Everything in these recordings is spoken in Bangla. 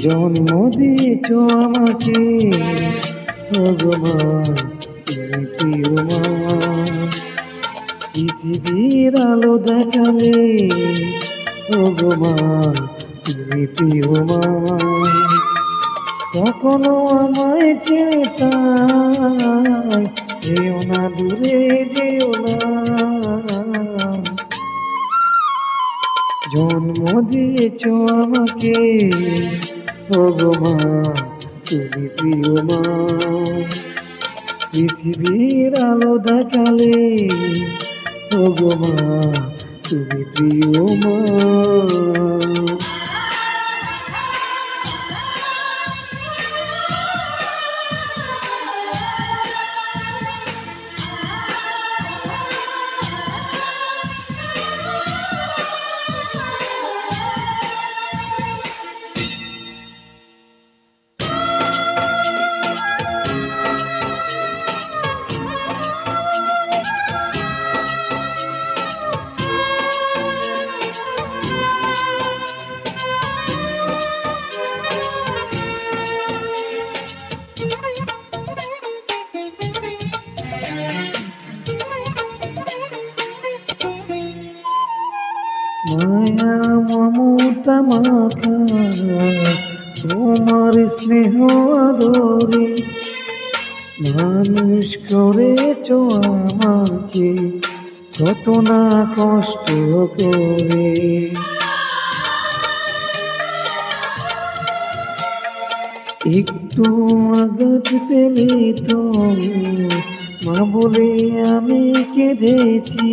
জন্ম দিয়েছ আমাকে ভগবান, তুমি প্রিয় মা। পৃথিবীর আলো দেখালে ভগবান, তুমি প্রিয় মা। কখনো আমায় চেতাই, যেও না দূরে যেও না। জন্ম দিয়েছ আমাকে ভগবান, তুমি প্রিয় মা। পৃথিবীর আলো দেখালে ভগবান, তুমি প্রিয় মা। মায়া মমতা মাখা তোমার স্নেহ আদরে মানুষ করেছ আমাকে কত না কষ্ট করে। একটু আঘাত পেলে তো মা বলে আমি কেঁদেছি,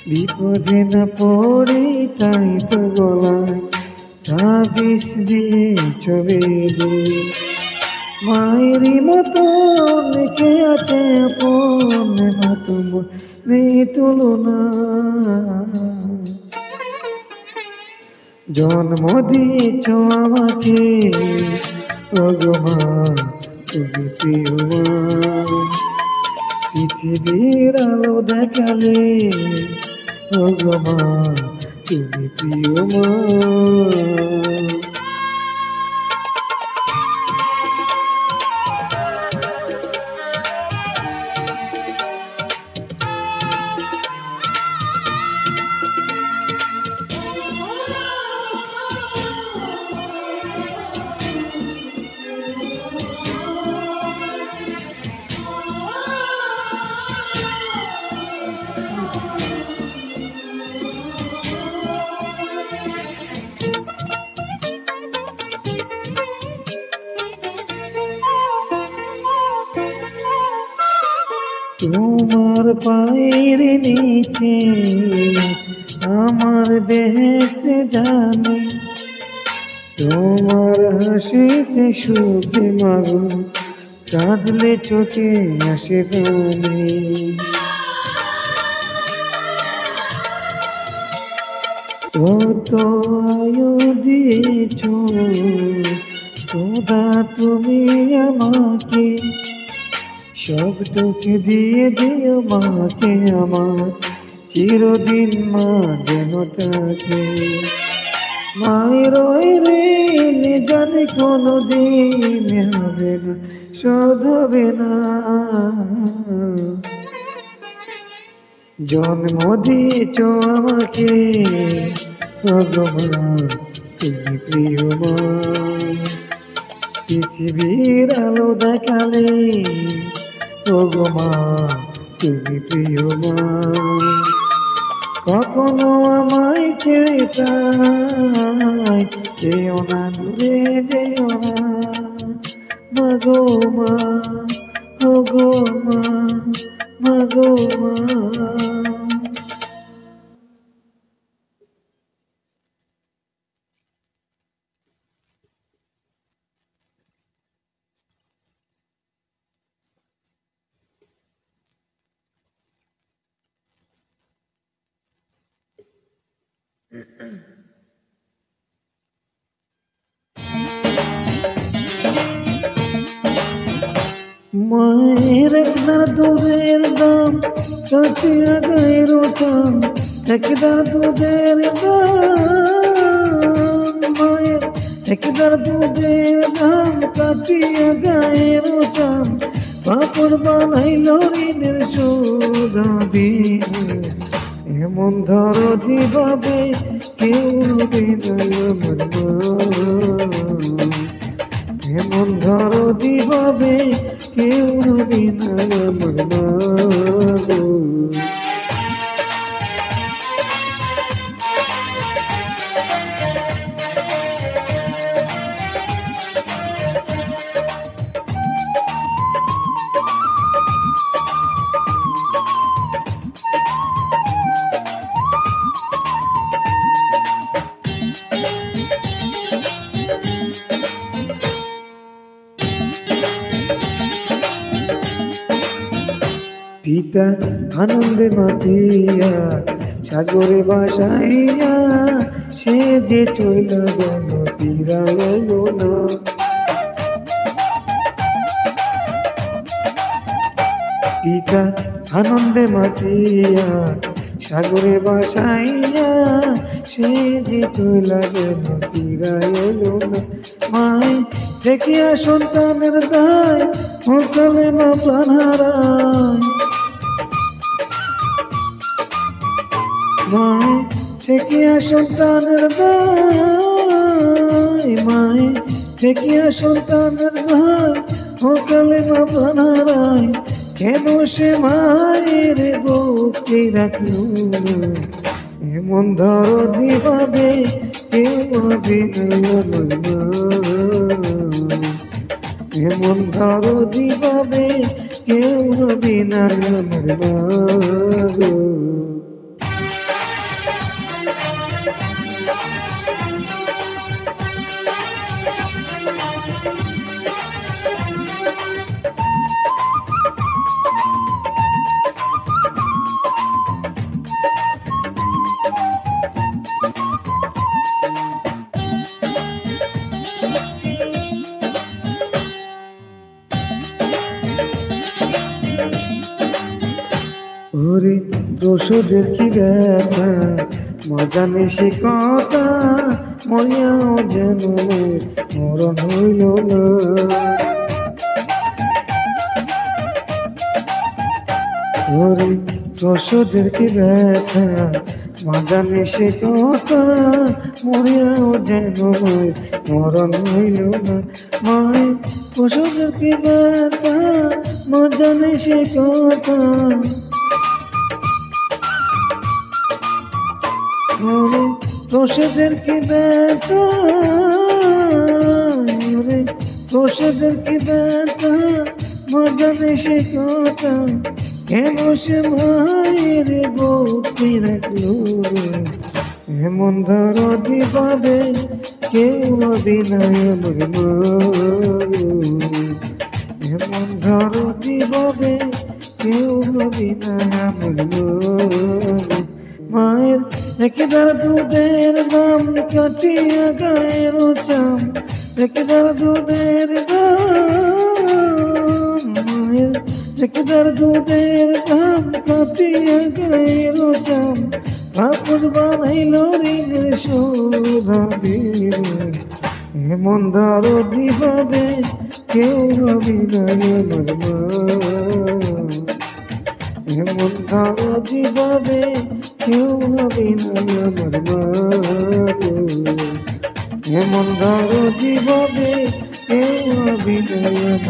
বিপদে না পড়ে তাই তো গলায় তাবিজ দিয়ে চলে গে। মায়েরই মতো লেখে আছে আপন, মা তোমার নেই তুলনা। জন্ম দিয়েছ আমাকে ভগবান, তুমি প্রিয় মা। পৃথিবীর আলো দেখালে ভগবান, তুমি প্রিয় মা। তোমার পায়ের নিচে আমার বেহেশত জানি, তোমার হাসিতে সুখে মাগো, কাঁদলে চোখে আসে পানি। কত আয়ু দিয়েছ খোদা তুমি আমাকে, সবটুকু দিয়ে দিও মাকে আমার, চিরদিন মা যেন থাকে। মায়ের ওই ঋণ জানি কোনো দিন হবে না, শোধ হবে না। জন্ম দিয়েছ আমাকে ভগবান, তুমি প্রিয় মা। পৃথিবীর আলো দেখালে ভগবান, তুমি প্রিয় মা। কখনো আমায় ছেড়ে তাই যেও না দূরে যেও না। মাগো মা, ওগো মা, মাগো মা। মায়ের একদার দুধের দাম কাটিয়া গায়ের দাম, একদার দুধের দাম। মায়ের একদার দুধের দাম কাটিয়া গায়ের চাম পাপড় বানাইল ঋণের সুদা দিয়ে এমন ধরো যেভাবে কেউ বিনয় এমন ধরো যেভাবে কেউ বিনয় পিতা আনন্দে মাতিয়া সাগরে বাসাইয়া সে যে চইলা গেল ফিরাইল না পিতা আনন্দে মাতিয়া সাগরে বাসাইয়া সে যে চইলা গেল ফিরাইল না মাই দেখিয়া সন্তানের দায় মোকালে মা প্রাণ হারায় মায় ঠেকিয়া সন্তানের দায় মায় ঠেকিয়া সন্তানের দায় সকালে মা প্রাণ হারায় কেন সে মায়ের ভক্তি রাখল এমন ধরো যেভাবে কেউ এমন ধরো যেভাবে কেউ বিনার ওরে রসদের কি ব্যথা মজা নেই সে কথা মরিয়াও যেন মরণ হইল না ওরে রসদের কি ব্যথা মজা নেই সে কথা মরিয়াও যেন মরণ হইল না মায় রসদের কি ব্যথা মজা নেই সে কথা রসদের কি ব্যথা রসদের কি ব্যথা মজা নেই সে কথা কেন সে মায়ের ভক্তি রাখলো এমন ধরো যেভাবে কেউ অভিনয় এমন ধরো যেভাবে কেউ অভিনয় মায়ের একদার দুধের দাম কাটিয়া গায়ের চাম একদার দুধের দাম মায়ের একদার দুধের দাম কাটিয়া গায়ের চাম পাপড় বানাইল ঋণের শোভা এমন ধরো যেভাবে কেউ অভিনয় এমন ধরো যেভাবে কেউ অভিনয় এমন ধরো যেভাবে কেউ অভিনয়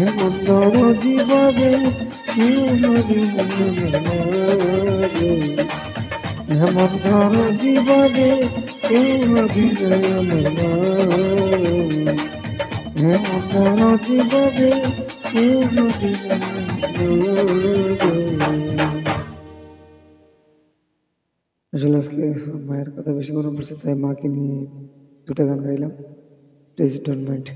এমন ধরো যেভাবে কেউ অভিনয় এমন ধরো যেভাবে কেউ অভিনয় এমন ধরো যেভাবে আসলে আজকে মায়ের কথা বেশি মনে পড়ছে তাই মাকে নিয়ে দুটা গান গাইলাম। Please don't mind.